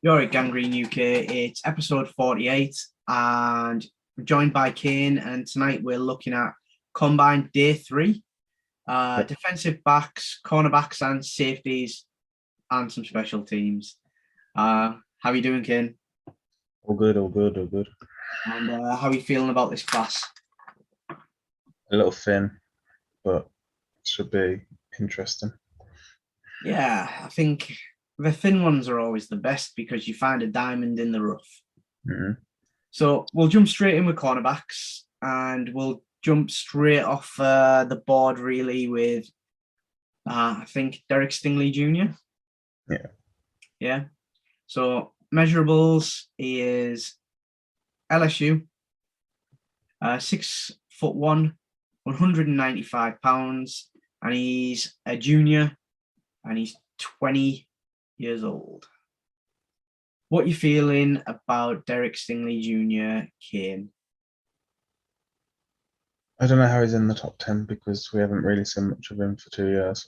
You're at GangGreenUK. It's episode 48, and we're joined by Kane. And tonight we're looking at combined day 3, defensive backs, cornerbacks, and safeties, and some special teams. How are you doing, Kane? All good, all good, all good. And how are you feeling about this class? A little thin, but should be interesting. Yeah, I think the thin ones are always the best because you find a diamond in the rough. Mm-hmm. So we'll jump straight in with cornerbacks, and we'll jump straight off the board really with, I think, Derek Stingley Jr. Yeah. So measurables is LSU, 6'1", 195 pounds, and he's a junior, and he's 20 years old. What are you feeling about Derek Stingley Jr., Kane? I don't know how he's in the top 10 because we haven't really seen much of him for 2 years.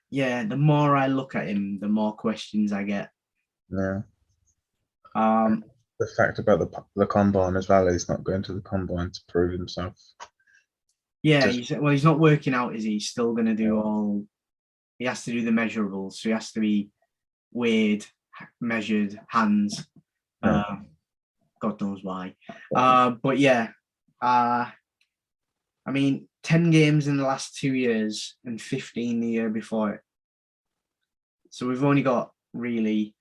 Yeah, the more I look at him, the more questions I get. Yeah. The fact about the combine as well, he's not going to the combine to prove himself. Yeah, he's not working out, is he? He's still going to do he has to do the measurables, so he has to be weighed, measured, hands. God knows why. But yeah, I mean, 10 games in the last 2 years and 15 the year before it. So we've only got really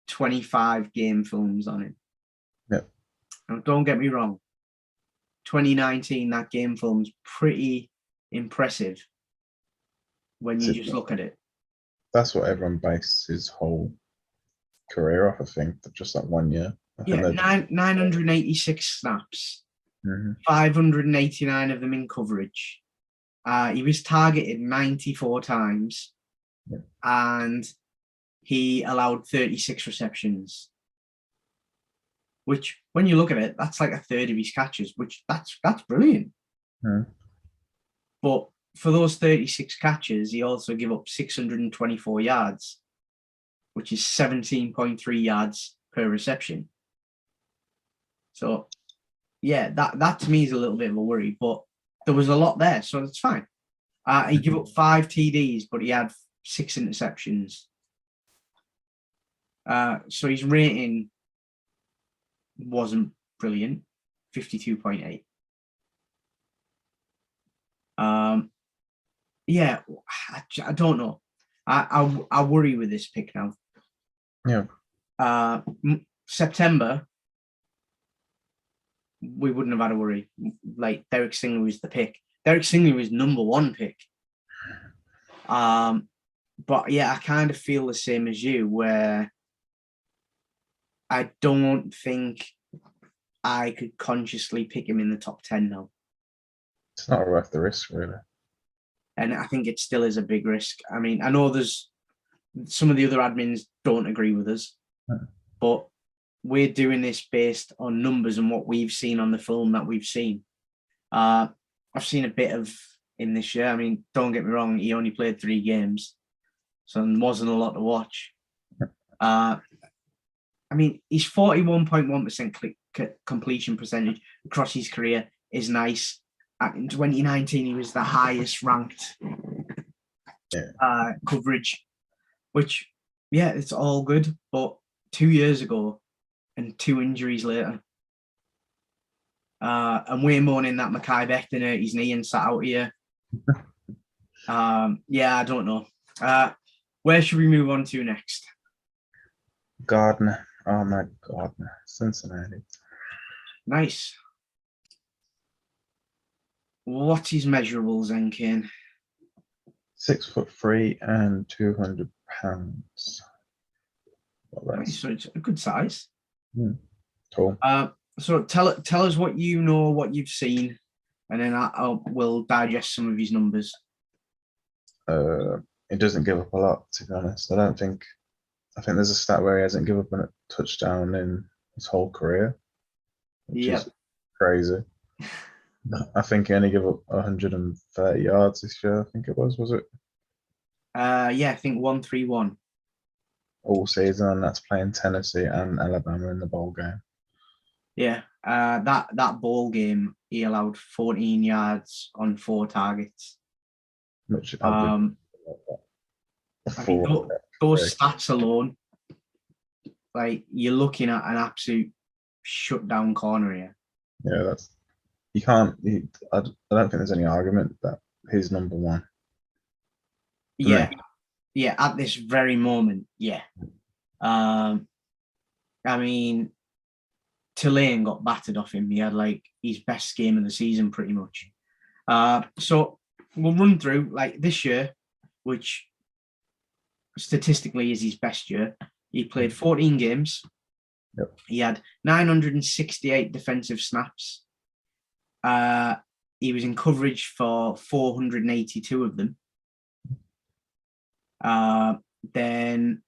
25 game films on him. Yeah. Now, don't get me wrong. 2019, that game film's pretty impressive when you just look at it. That's what everyone based his whole career off, I think, just that 1 year. Yeah, 986 snaps, 589 of them in coverage. He was targeted 94 times, and he allowed 36 receptions. Which, when you look at it, that's like a third of his catches, which that's brilliant. But for those 36 catches, he also gave up 624 yards, which is 17.3 yards per reception. So, yeah, that to me is a little bit of a worry, but there was a lot there, so that's fine. He gave up 5 TDs, but he had 6 interceptions. So his rating wasn't brilliant, 52.8. Yeah, I don't know. I worry with this pick now. Yeah. September, we wouldn't have had a worry. Like, Derek Stingley was the pick. Derek Stingley was number 1 pick. But yeah, I kind of feel the same as you, where I don't think I could consciously pick him in the top 10 now. It's not worth the risk, really. And I think it still is a big risk. I mean, I know there's some of the other admins don't agree with us, but we're doing this based on numbers and what we've seen on the film that we've seen. I've seen a bit of him this year. I mean, don't get me wrong, he only played 3 games, so there wasn't a lot to watch. I mean, his 41.1% completion percentage across his career is nice. In 2019, he was the highest ranked coverage, which, yeah, it's all good. But 2 years ago and 2 injuries later, and we're moaning that Mekhi Becton hurt his knee and sat out here. Yeah, I don't know. Where should we move on to next? Gardner. Oh my Gardner. Cincinnati. Nice. What's his measurables then, Kane? 6'3" and 200 pounds. Nice. So it's a good size. Cool. So tell us what you know, what you've seen, and then we'll digest some of his numbers. He doesn't give up a lot, to be honest. I think there's a stat where he hasn't given up a touchdown in his whole career, which is crazy. I think he only gave up 130 yards this year. I think it was it? Yeah, I think 131. all season, and that's playing Tennessee and Alabama in the bowl game. Yeah, that ball game, he allowed 14 yards on 4 targets. Which I would I mean, those stats alone, like you're looking at an absolute shutdown corner here. Yeah, that's you can't. I don't think there's any argument that he's number one. Yeah, yeah. At this very moment, yeah. I mean, Tulane got battered off him. He had like his best game of the season, pretty much. So we'll run through like this year, which statistically is his best year. He played 14 games. Yep. He had 968 defensive snaps. He was in coverage for 482 of them. Then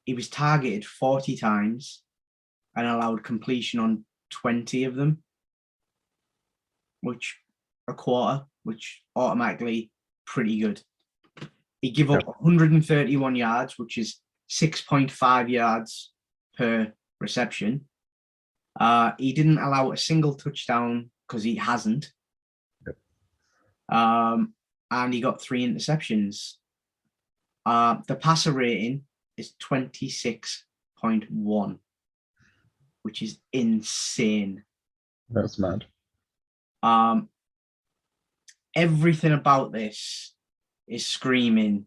he was targeted 40 times and allowed completion on 20 of them, which a quarter, which automatically pretty good. He gave up 131 yards, which is 6.5 yards per reception. He didn't allow a single touchdown because he hasn't. Yep. And he got 3 interceptions. The passer rating is 26.1, which is insane. That's mad. Everything about this is screaming,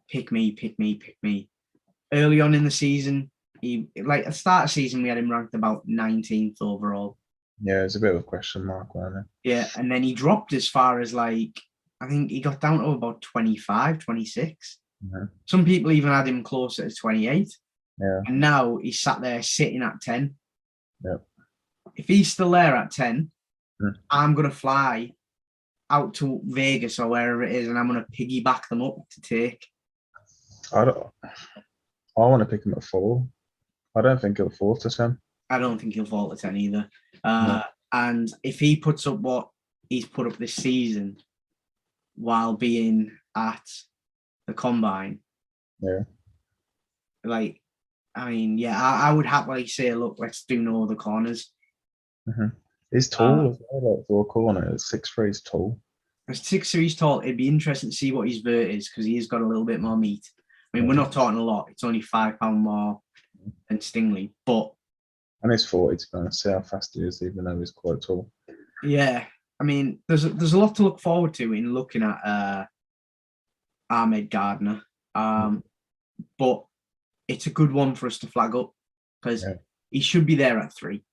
pick me, pick me, pick me. Early on in the season, at the start of the season, we had him ranked about 19th overall. Yeah, it's a bit of a question mark, wasn't it? Yeah, and then he dropped as far as I think he got down to about 25, 26. Mm-hmm. Some people even had him closer to 28. Yeah. And now he's sat there sitting at 10. Yep. If he's still there at 10, I'm going to fly out to Vegas or wherever it is, and I'm going to piggyback them up to take. I want to pick him at 4. I don't think he'll fall to 10. I don't think he'll fall to 10 either. And if he puts up what he's put up this season while being at the combine, yeah, I would happily say, look, let's do no other corners. Mm-hmm. He's tall as well, for a corner. 6'3", he's tall. As 6'3", he's tall. It'd be interesting to see what his vert is because he's got a little bit more meat. I mean, we're not talking a lot. It's only 5 pound more than Stingley, but and he's 40. To be honest, see how fast he is, even though he's quite tall. Yeah, I mean, there's a lot to look forward to in looking at Ahmed Gardner, but it's a good one for us to flag up because he should be there at 3,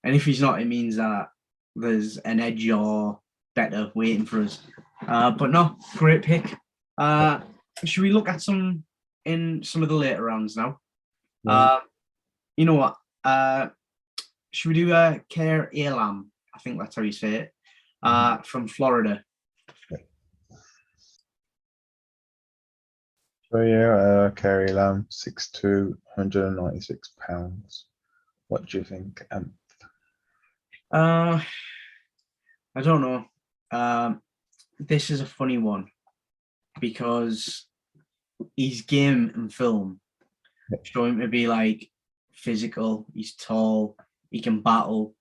and if he's not, it means that there's an edge or better waiting for us. But no, great pick. Should we look at some of the later rounds now? You know what? Should we do Care Elam? I think that's how you say it. From Florida. So yeah, Kerry Lamb, 6'2", 196 pounds. What do you think, Amp? I don't know. This is a funny one because his game and film show him to be like physical. He's tall. He can battle.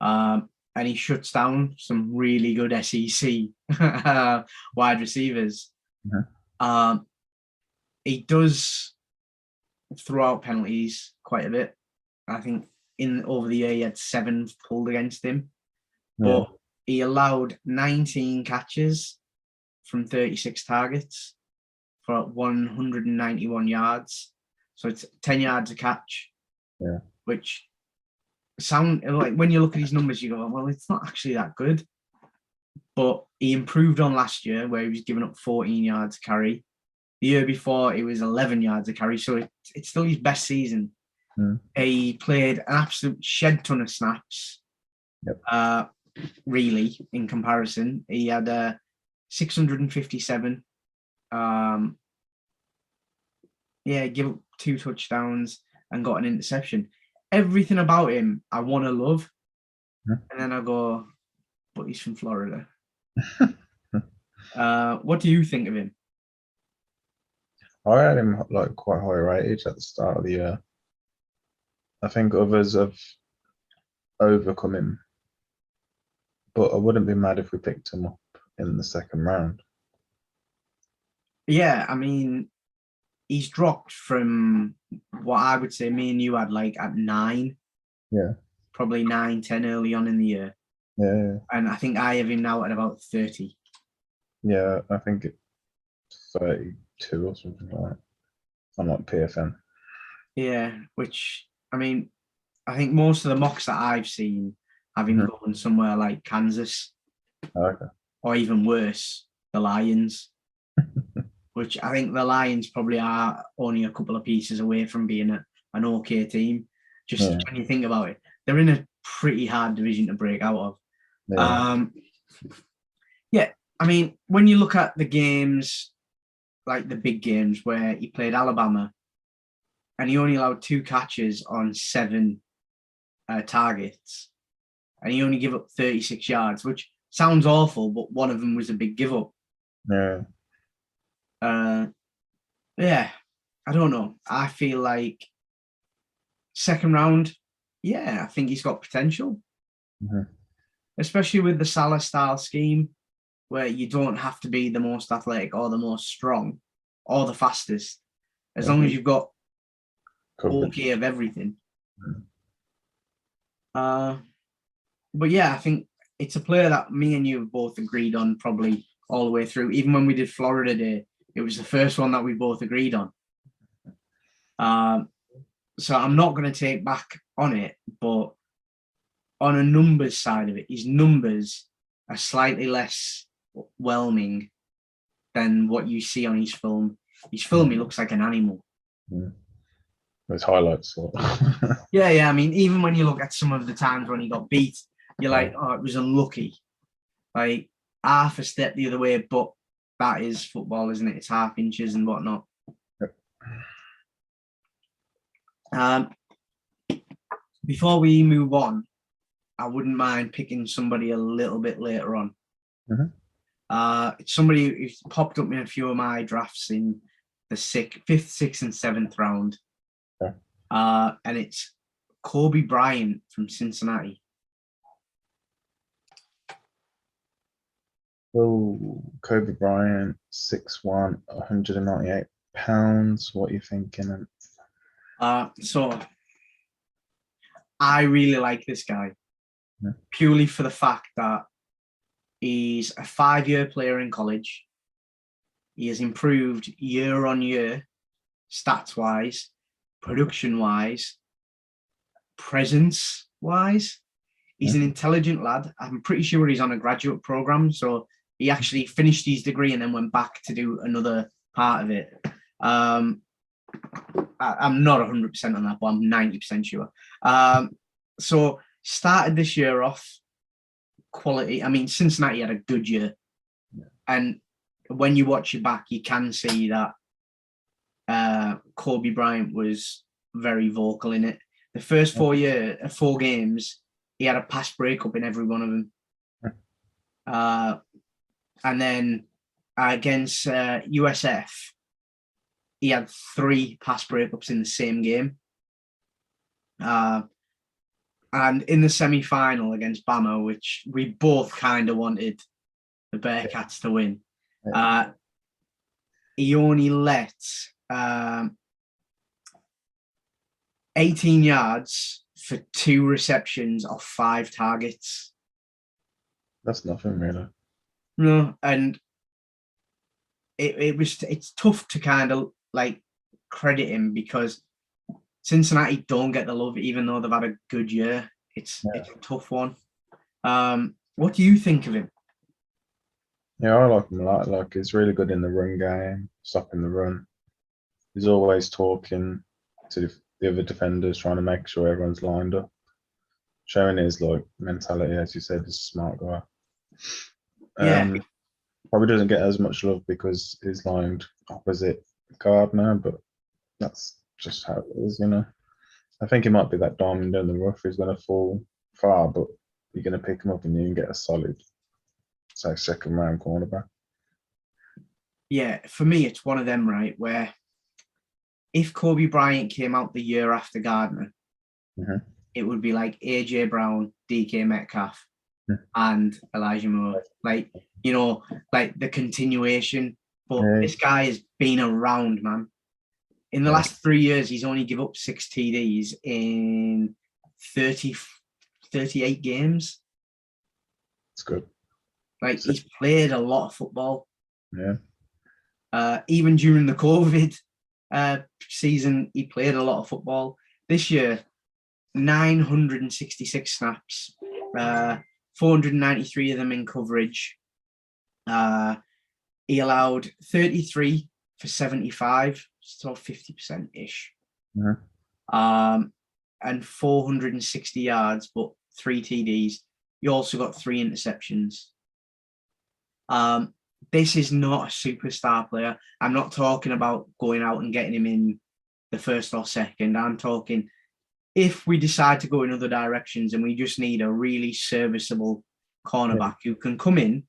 And he shuts down some really good SEC wide receivers. Mm-hmm. He does throw out penalties quite a bit. I think over the year he had 7 pulled against him, but he allowed 19 catches from 36 targets for 191 yards. So it's 10 yards a catch, which sound like when you look at his numbers, you go, well, it's not actually that good. But he improved on last year where he was giving up 14 yards a carry. The year before, it was 11 yards a carry. So it's still his best season. He played an absolute shed ton of snaps. Really, in comparison. He had 657. Give up 2 touchdowns and got an interception. Everything about him, I want to love. And then I go, but he's from Florida. What do you think of him? I had him like quite high rated at the start of the year. I think others have overcome him, but I wouldn't be mad if we picked him up in the second round. Yeah, I mean, he's dropped from what I would say me and you had like at 9. Yeah. Probably 9, 10 early on in the year. Yeah. And I think I have him now at about 30. Yeah, I think it's 32 or something like that. I'm like PFN. Yeah, which, I mean, I think most of the mocks that I've seen have him going somewhere like Kansas. Okay. Or even worse, the Lions. Which I think the Lions probably are only a couple of pieces away from being an okay team. Just when you think about it, they're in a pretty hard division to break out of. Yeah, I mean, when you look at the games, like the big games where he played Alabama, and he only allowed 2 catches on 7 targets, and he only gave up 36 yards, which sounds awful, but one of them was a big give up. Yeah, I don't know. I feel like second round, I think he's got potential, especially with the Salah style scheme, where you don't have to be the most athletic or the most strong or the fastest, as long as you've got okay of everything. But yeah, I think it's a player that me and you have both agreed on probably all the way through. Even when we did Florida Day, it was the first one that we both agreed on. So I'm not going to take back on it, but on a numbers side of it, his numbers are slightly less whelming than what you see on his film. His film, he looks like an animal. Those highlights. Yeah. I mean, even when you look at some of the times when he got beat, you're like, oh, it was unlucky. Like half a step the other way, but that is football, isn't it? It's half inches and whatnot. Before we move on, I wouldn't mind picking somebody a little bit later on. It's somebody who's popped up in a few of my drafts in the 5th, 6th, and 7th round. And it's Kobe Bryant from Cincinnati. Oh, Kobe Bryant, 6'1", 198 pounds. What are you thinking? So I really like this guy purely for the fact that he's a 5-year player in college. He has improved year on year, stats-wise, production-wise, presence-wise. He's an intelligent lad. I'm pretty sure he's on a graduate program, so he actually finished his degree and then went back to do another part of it. I'm not 100% on that, but I'm 90% sure. So started this year off quality. I mean, Cincinnati had a good year. And when you watch it back, you can see that Kobe Bryant was very vocal in it. The first 4 games, he had a pass breakup in every one of them. And then against USF, he had 3 pass breakups in the same game. And in the semi-final against Bama, which we both kind of wanted the Bearcats to win, he only let 18 yards for 2 receptions off 5 targets. That's nothing, really. No, and it's tough to kind of like credit him because Cincinnati don't get the love, even though they've had a good year. It's a tough one. What do you think of him? Yeah, I like him a lot. Like, he's really good in the run game, stopping the run. He's always talking to the other defenders, trying to make sure everyone's lined up. Showing his like mentality, as you said, he's a smart guy. Probably doesn't get as much love because he's lined opposite Gardner, but that's just how it is, you know. I think he might be that diamond in the rough. He's going to fall far, but you're going to pick him up and you can get a solid, say, second round cornerback. Yeah, for me, it's one of them, right, where if Kobe Bryant came out the year after Gardner, Mhm. it would be like AJ Brown, DK Metcalf, Mhm. and Elijah Moore. Like, you know, like the continuation. But Yeah. this guy has been around, man. In the Yeah. last 3 years, he's only give up 6 TDs in 38 games. It's good. Like, he's played a lot of football. Yeah. Even during the COVID season, he played a lot of football. This year, 966 snaps, 493 of them in coverage. He allowed 33 for 75, so 50%-ish. And 460 yards, but 3 TDs. He also got 3 interceptions. This is not a superstar player. I'm not talking about going out and getting him in the first or second. I'm talking if we decide to go in other directions and we just need a really serviceable cornerback who can come in,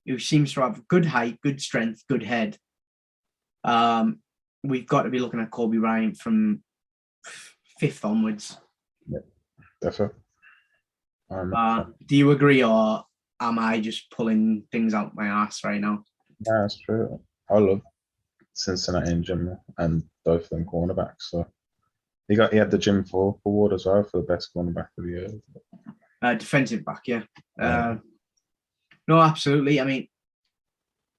who seems to have good height, good strength, good head. We've got to be looking at Kobe Bryant from 5th onwards. Yeah, definitely. Do you agree, or am I just pulling things out my ass right now? Yeah, that's true. I love Cincinnati in general and both of them cornerbacks. So he had the Jim Thorpe award as well for the best cornerback of the year. Defensive back, yeah. No, absolutely. I mean,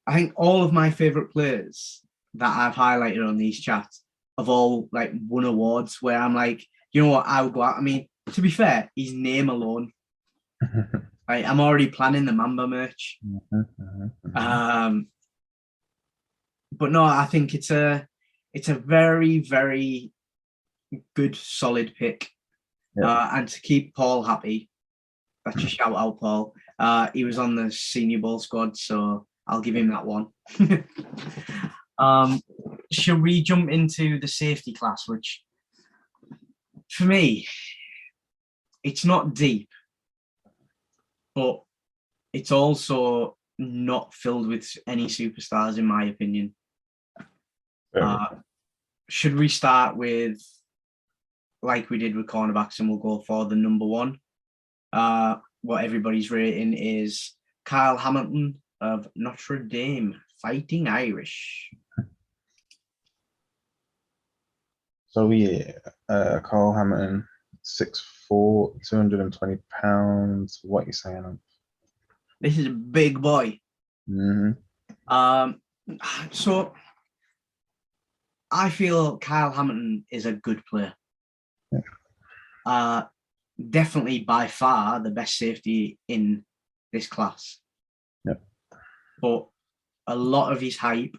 I think all of my favorite players that I've highlighted on these chats have all like won awards where I'm like, you know what, I would go out. I mean, to be fair, his name alone. I'm already planning the Mamba merch. But no, I think it's a very, very good, solid pick. And to keep Paul happy, that's a shout out, Paul. He was on the Senior Bowl squad, so I'll give him that one. Should we jump into the safety class, which for me, it's not deep, but it's also not filled with any superstars, in my opinion. Should we start with, like we did with cornerbacks, and we'll go for the number one? What everybody's rating is Kyle Hamilton of Notre Dame, Fighting Irish. So yeah, Kyle Hamilton, 6'4", 220 pounds. What are you saying? This is a big boy. So I feel Kyle Hamilton is a good player. Definitely by far the best safety in this class. But a lot of his hype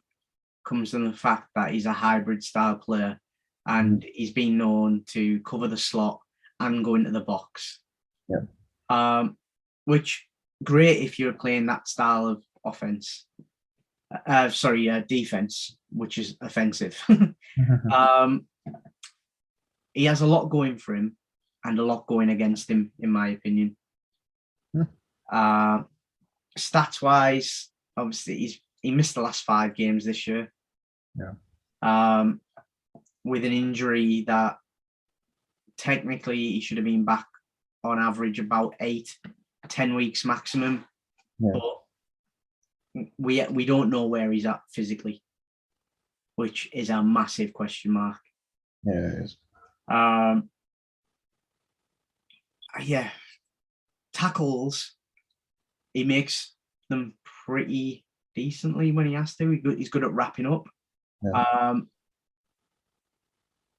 comes from the fact that he's a hybrid style player and he's been known to cover the slot and go into the box. Which great if you're playing that style of offense. Defense, which is offensive. He has a lot going for him and a lot going against him, in my opinion. Stats wise, obviously he missed the last 5 games this year. With an injury that technically he should have been back on average about 8-10 weeks maximum. But we don't know where he's at physically, which is a massive question mark. Yeah, it is. Tackles, he makes them pretty decently when he has to. He's good at wrapping up.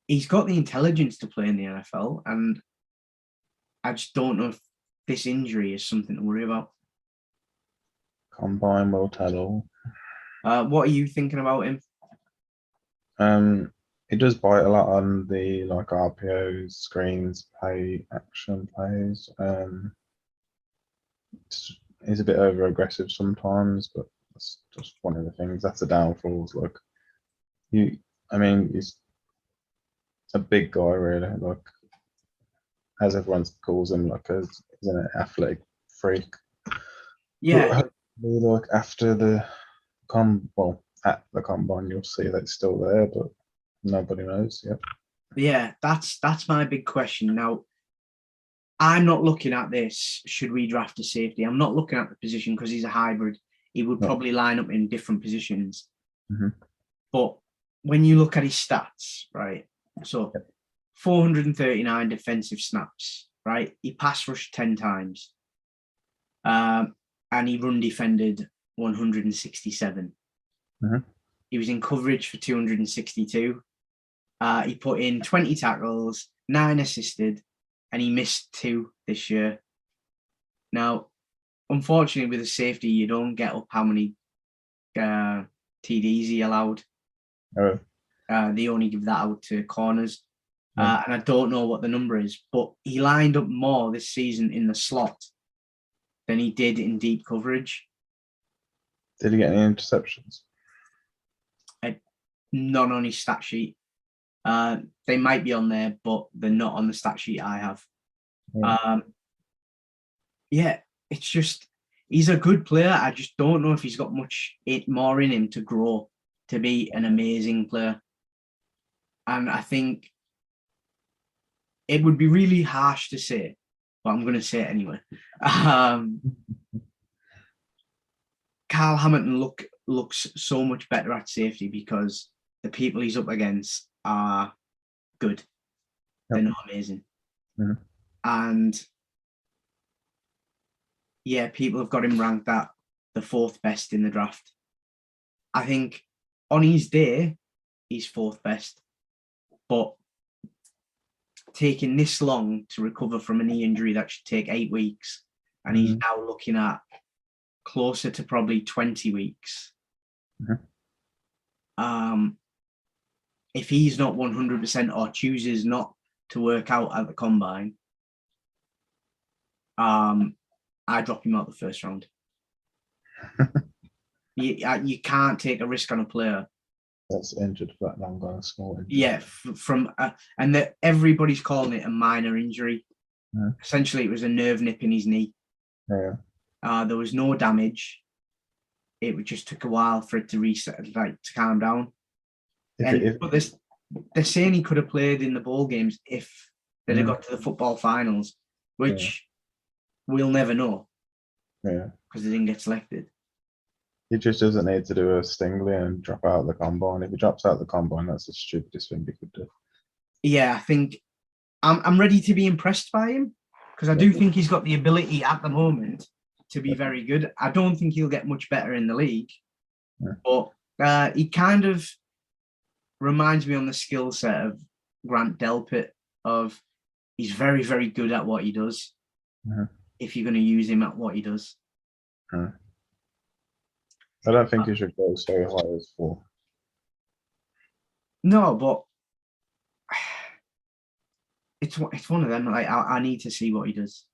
He's got the intelligence to play in the NFL, and I just don't know if this injury is something to worry about. Combine will tell all. What are you thinking about him? He does bite a lot on the RPOs, screens, play action plays. He's a bit over aggressive sometimes, but that's just one of the things. That's the downfalls. He's a big guy, really. As everyone calls him, he's an athletic freak. Yeah. But after at the combine, you'll see that it's still there. But Nobody knows. Yep. Yeah, that's my big question. Now, I'm not looking at this, should we draft a safety? I'm not looking at the position because he's a hybrid. He would probably line up in different positions. Mm-hmm. But when you look at his stats, right? So 439 defensive snaps, right? He pass rushed 10 times. And he run defended 167. Mm-hmm. He was in coverage for 262. He put in 20 tackles, 9 assisted, and he missed 2 this year. Now, unfortunately, with a safety, you don't get up how many TDs he allowed. Oh. They only give that out to corners. And I don't know what the number is, but he lined up more this season in the slot than he did in deep coverage. Did he get any interceptions? None on his stat sheet. They might be on there, but they're not on the stat sheet I have. Yeah, it's just, he's a good player. I just don't know if he's got much more in him to grow to be an amazing player. And I think it would be really harsh to say, but I'm going to say it anyway. Carl Hamilton looks so much better at safety because the people he's up against are good. They're not amazing. Mm-hmm. And yeah, people have got him ranked at the 4th best in the draft. I think on his day, he's 4th best. But taking this long to recover from a knee injury that should take 8 weeks, and he's now looking at closer to probably 20 weeks. Mm-hmm. If he's not 100% or chooses not to work out at the combine, I drop him out the first round. You can't take a risk on a player that's injured for that long, got a small injury. Yeah, and everybody's calling it a minor injury. Essentially, it was a nerve nip in his knee. Yeah. There was no damage. It just took a while for it to reset, like to calm down. But they're saying he could have played in the bowl games if they'd have got to the football finals, which we'll never know. Yeah. Because they didn't get selected. He just doesn't need to do a Stingley and drop out of the combine. If he drops out of the combine, that's the stupidest thing he could do. Yeah, I think I'm ready to be impressed by him because I do think he's got the ability at the moment to be very good. I don't think he'll get much better in the league, but he kind of reminds me on the skill set of Grant Delpit of he's very, very good at what he does if you're going to use him at what he does. I don't think you should go so high as 4. No, but it's one of them. Like I need to see what he does.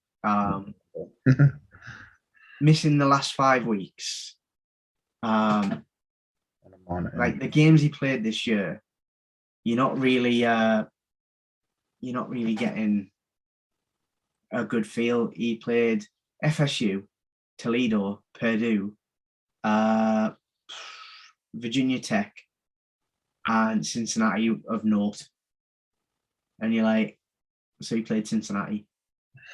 Missing the last 5 weeks. Like the games he played this year, you're not really getting a good feel. He played FSU, Toledo, Purdue, Virginia Tech, and Cincinnati of Notre. And you're like, so he played Cincinnati.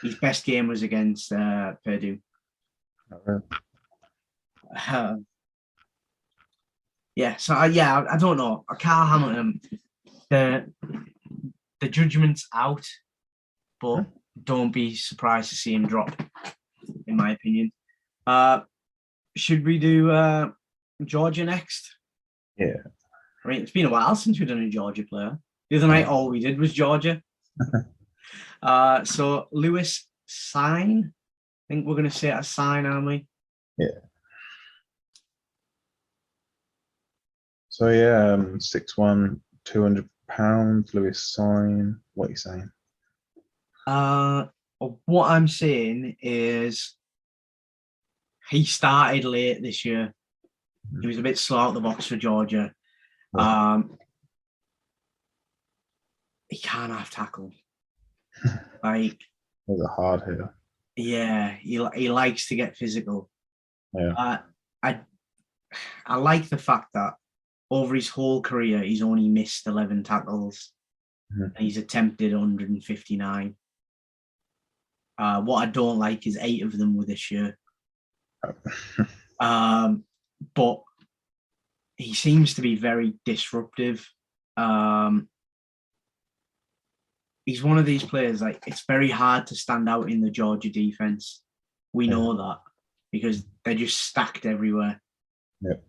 His best game was against Purdue. So I don't know. Carl Hamilton, the judgment's out, but don't be surprised to see him drop, in my opinion. Should we do Georgia next? Yeah. I mean, it's been a while since we've done a Georgia player. The other night, all we did was Georgia. So Lewis Sign. I think we're going to say it as Sign, aren't we? Yeah. So yeah, 6'1", 200 pounds. Lewis Sign. What are you saying? What I'm saying is he started late this year. He was a bit slow out the box for Georgia. He can't have tackle. Like, there's a hard hitter. Yeah, he likes to get physical. Yeah. I like the fact that over his whole career, he's only missed 11 tackles. And he's attempted 159. What I don't like is 8 of them were this year. But he seems to be very disruptive. He's one of these players, like, it's very hard to stand out in the Georgia defense. We know that because they're just stacked everywhere. Yep.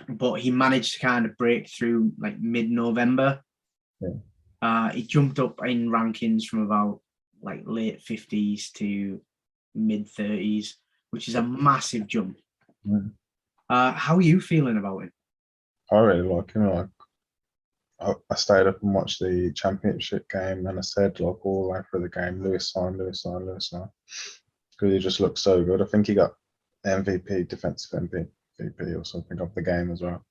But he managed to kind of break through like mid-November. He jumped up in rankings from about like late 50s to mid 30s, which is a massive jump. How are you feeling about him? I really like him. Like, I stayed up and watched the championship game, and I said, like, all the way through the game, Lewis sign, because he just looks so good. I think he got MVP, defensive MVP or something of the game as well.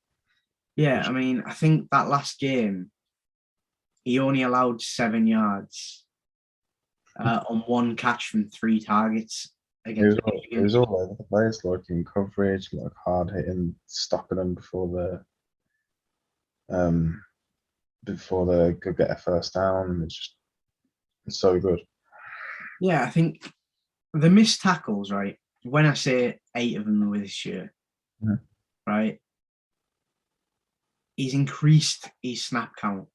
Yeah, I mean, I think that last game, he only allowed 7 yards on 1 catch from 3 targets. He was all over the place, like in coverage, like hard hitting, stopping them before they could get a first down. It's so good. Yeah, I think the missed tackles, right? When I say 8 of them were this year, right? He's increased his snap count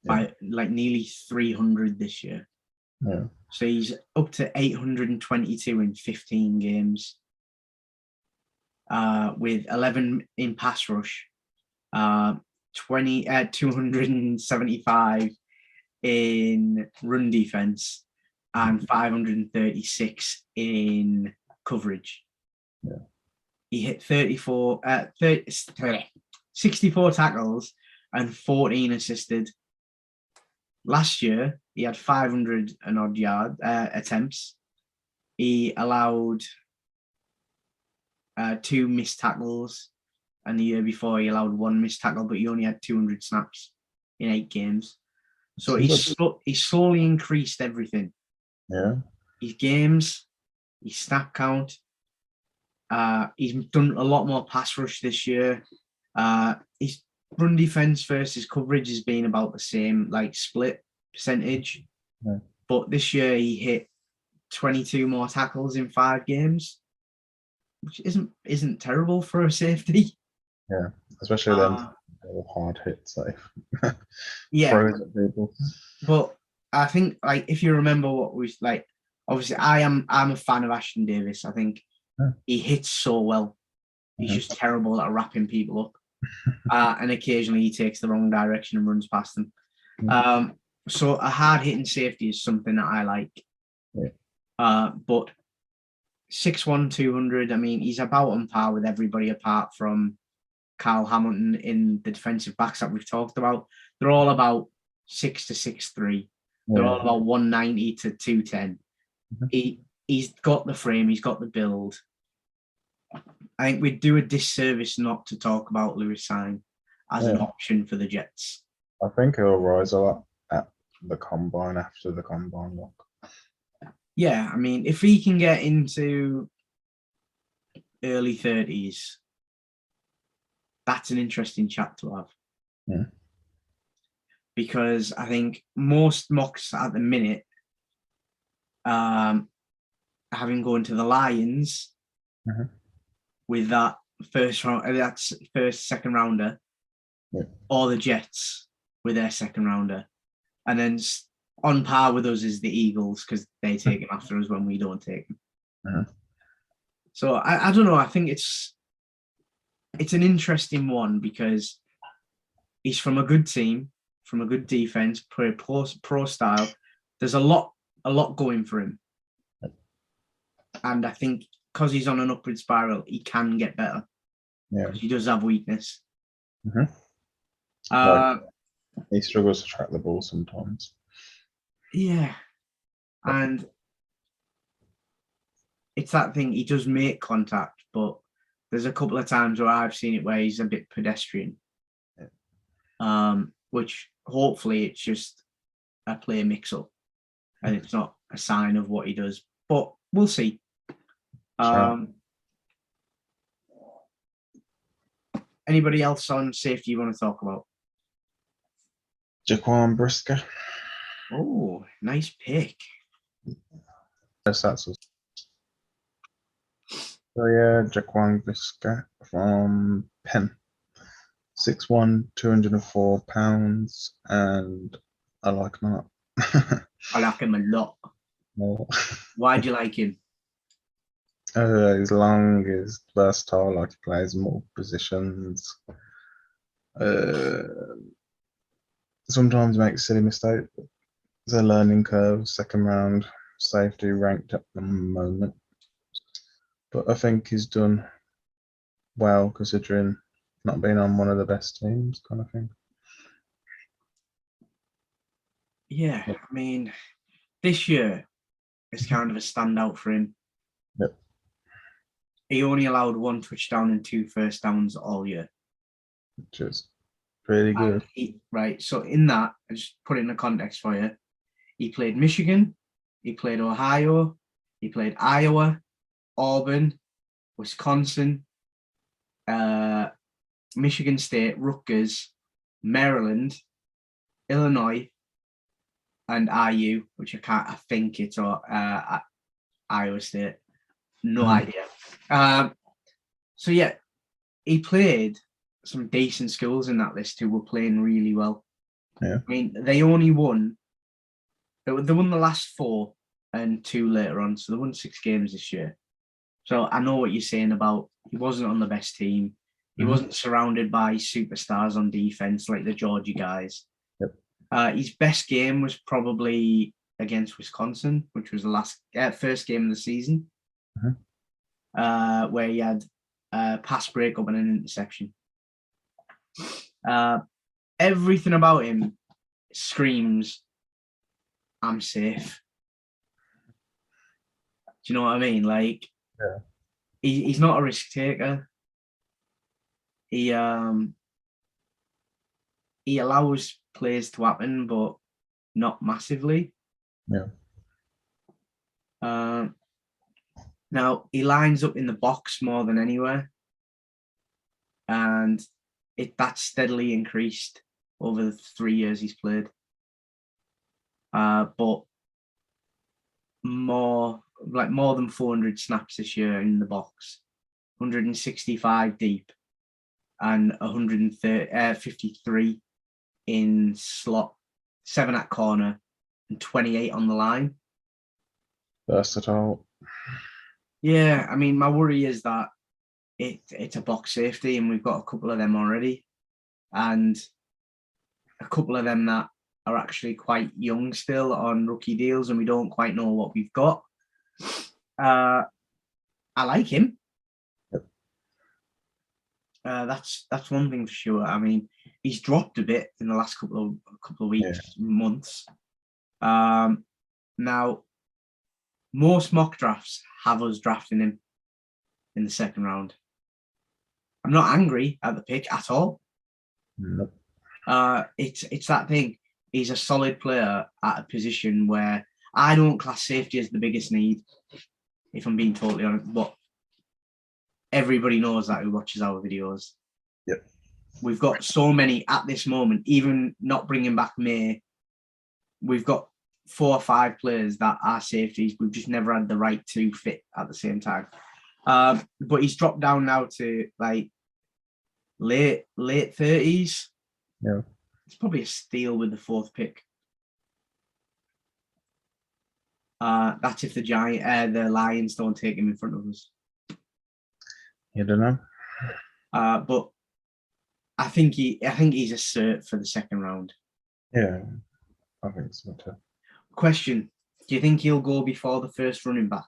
by like nearly 300 this year. Yeah. So he's up to 822 in 15 games, with 11 in pass rush, 275 in run defense, and 536 in coverage. Yeah. He hit 64 tackles and 14 assisted. Last year, he had 500 and odd yard attempts. He allowed 2 missed tackles, and the year before he allowed 1 missed tackle, but he only had 200 snaps in 8 games. So he's slowly increased everything. Yeah. His games, his snap count. He's done a lot more pass rush this year. His run defense versus coverage has been about the same, like split percentage. Yeah. But this year he hit 22 more tackles in 5 games, which isn't terrible for a safety. Yeah, especially then hard hits, like throws at people. But I think, like, if you remember what we like, obviously I'm a fan of Ashton Davis. I think he hits so well. He's just terrible at wrapping people up. And occasionally he takes the wrong direction and runs past them. So a hard-hitting safety is something that I like. But 6'1", 200, I mean, he's about on par with everybody apart from Kyle Hamilton in the defensive backs that we've talked about. They're all about 6 to 6'3". They're all about 190 to 210. He's got the frame, he's got the build. I think we'd do a disservice not to talk about Lewis Sign as an option for the Jets. I think he'll rise a lot at the combine, after the combine look. Yeah, I mean, if he can get into early 30s, that's an interesting chat to have. Because I think most mocks at the minute, having gone to the Lions with that second rounder, or the Jets with their second rounder, and then on par with us is the Eagles because they take him after us when we don't take him. So I don't know. I think it's an interesting one because he's from a good team, from a good defense, pro style. There's a lot going for him, and I think because he's on an upward spiral, he can get better. Yeah, he does have weakness. He struggles to track the ball sometimes. Yeah, and it's that thing. He does make contact, but there's a couple of times where I've seen it where he's a bit pedestrian. Which hopefully it's just a play mix-up, and it's not a sign of what he does. But we'll see. Anybody else on safety you want to talk about? Jaquan Brisker. Oh, nice pick. Yes, that's us. So yeah, Jaquan Brisker from Penn. 6'1", 204 pounds, and I like him a lot. I like him a lot. More. Why do you like him? He's long, he's versatile, like he plays multiple positions. Sometimes makes silly mistakes. It's a learning curve. Second round safety ranked at the moment, but I think he's done well considering not being on one of the best teams, kind of thing. Yeah, I mean, this year is kind of a standout for him. Yep. He only allowed 1 touchdown and 2 first downs all year. Which is really good. Right, so in that, I just put it in the context for you. He played Michigan, he played Ohio, he played Iowa, Auburn, Wisconsin, Michigan State, Rutgers, Maryland, Illinois, and IU, which I think it's Iowa State. No idea. So yeah, he played some decent schools in that list who were playing really well. Yeah. I mean, they only won. They won the last 4 and 2 later on, so they won 6 games this year. So I know what you're saying about he wasn't on the best team. He wasn't surrounded by superstars on defense like the Georgia guys. Yep. His best game was probably against Wisconsin, which was the first game of the season, where he had a pass breakup and an interception. Everything about him screams, I'm safe. Do you know what I mean? Like, yeah. He's not a risk taker. He allows plays to happen, but not massively. Yeah. Now he lines up in the box more than anywhere, and that's steadily increased over the 3 years he's played. But more than 400 snaps this year in the box, 165 deep, and 153 in slot, 7 at corner, and 28 on the line. Versatile. Yeah, I mean, my worry is that it's a box safety, and we've got a couple of them already, and a couple of them that are actually quite young still on rookie deals, and we don't quite know what we've got. I like him. Yep. That's one thing for sure. I mean, he's dropped a bit in the last couple of weeks, months. Now, most mock drafts have us drafting him in the second round. I'm not angry at the pick at all. Nope. It's that thing. He's a solid player at a position where I don't class safety as the biggest need, if I'm being totally honest. But everybody knows that who watches our videos. Yep. We've got so many at this moment, even not bringing back May. We've got 4 or 5 players that are safeties. We've just never had the right 2 fit at the same time. But he's dropped down now to like late 30s. Yeah. It's probably a steal with the 4th pick. That's if the Lions don't take him in front of us. You don't know. But I think he's a cert for the second round. Yeah, I think so too. Question: do you think he'll go before the first running back?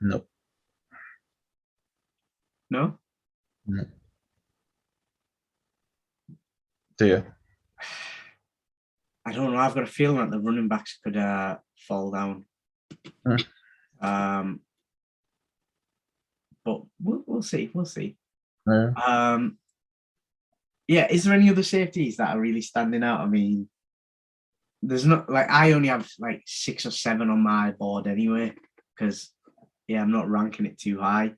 Nope. No? No. Do you? I don't know. I've got a feeling that the running backs could fall down. But we'll see. We'll see. Yeah. Yeah. Is there any other safeties that are really standing out? I mean, there's not like I only have like 6 or 7 on my board anyway, because I'm not ranking it too high,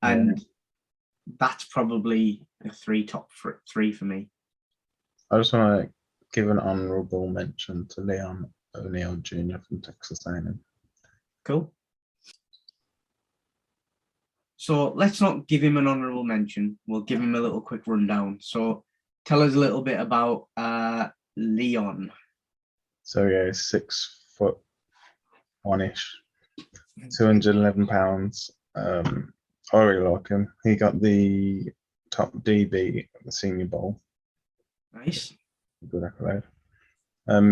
and that's probably the top three for me. I just want to give an honourable mention to Leon O'Neal Jr. from Texas A&M. Cool. So let's not give him an honourable mention. We'll give him a little quick rundown. So tell us a little bit about Leon. So he's 6'1"ish, 211 pounds. I really like him. He got the top DB at the Senior Bowl. Nice. Good accolade.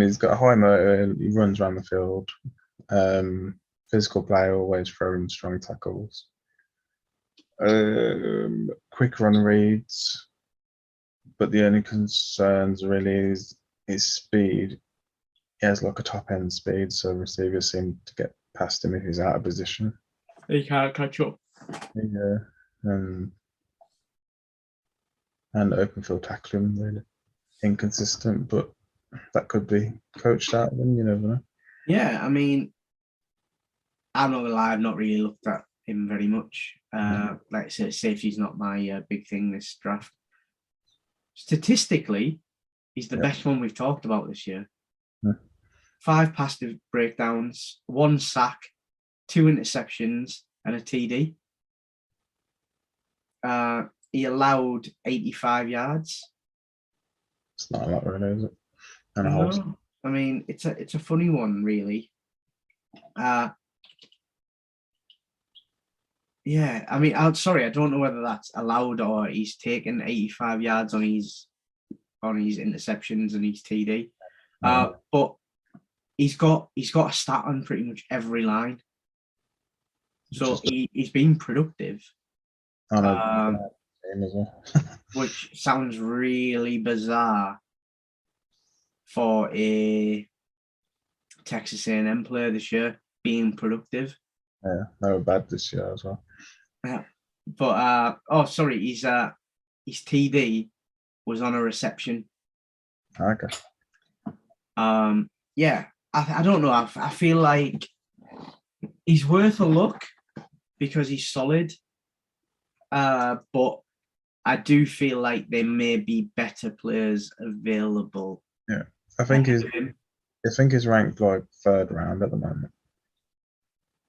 He's got a high motor. He runs around the field. Physical player, always throwing strong tackles. Quick run reads, but the only concerns really is his speed. He has like a top end speed, so receivers seem to get past him if he's out of position. He can't catch up. Yeah, and open field tackling really inconsistent, but that could be coached out of him. You never know. Yeah, I mean, I'm not gonna lie, I've not really looked at him very much. Like I said, safety's not my big thing this draft. Statistically, he's the best one we've talked about this year. 5 passive breakdowns, 1 sack, 2 interceptions, and a TD. He allowed 85 yards. It's not a lot, really, is it? And No, I mean, it's a funny one, really. Yeah, I mean, I don't know whether that's allowed or he's taken 85 yards on his interceptions and his TD. But he's got a stat on pretty much every line. So he's been productive. Which sounds really bizarre for a Texas A&M player this year, being productive. Yeah, they were bad this year as well. Yeah, but his TD was on a reception. Okay. Yeah, I don't know. I feel like he's worth a look because he's solid. But I do feel like there may be better players available. Yeah, I think he's ranked like 3rd round at the moment.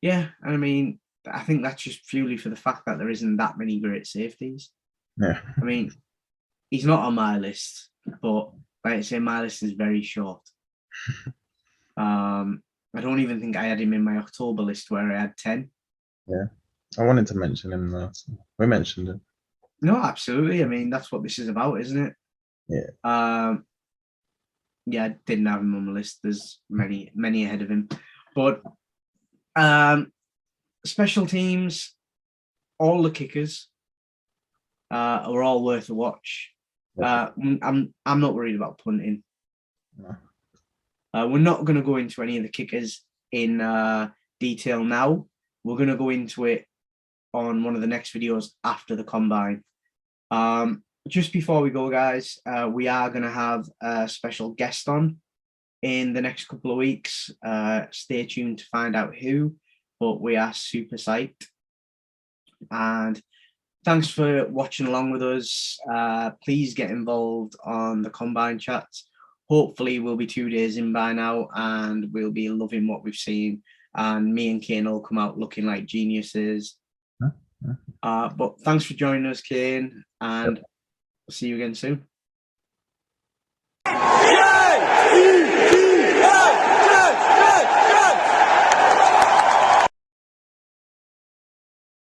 Yeah, and I mean, I think that's just purely for the fact that there isn't that many great safeties. Yeah. I mean, he's not on my list, but like I say, my list is very short. I don't even think I had him in my October list where I had 10. Yeah, I wanted to mention him though. So we mentioned him. No, absolutely. I mean, that's what this is about, isn't it? Yeah. Yeah, I didn't have him on the list. There's many ahead of him. But special teams, all the kickers are all worth a watch. I'm not worried about punting. No. We're not going to go into any of the kickers in detail now. We're going to go into it on one of the next videos after the combine. Just before we go, guys, we are going to have a special guest on in the next couple of weeks. Stay tuned to find out who, but we are super psyched. And thanks for watching along with us. Please get involved on the combine chats. Hopefully we'll be 2 days in by now and we'll be loving what we've seen. And me and Kane will come out looking like geniuses. But thanks for joining us, Kane, and see you again soon.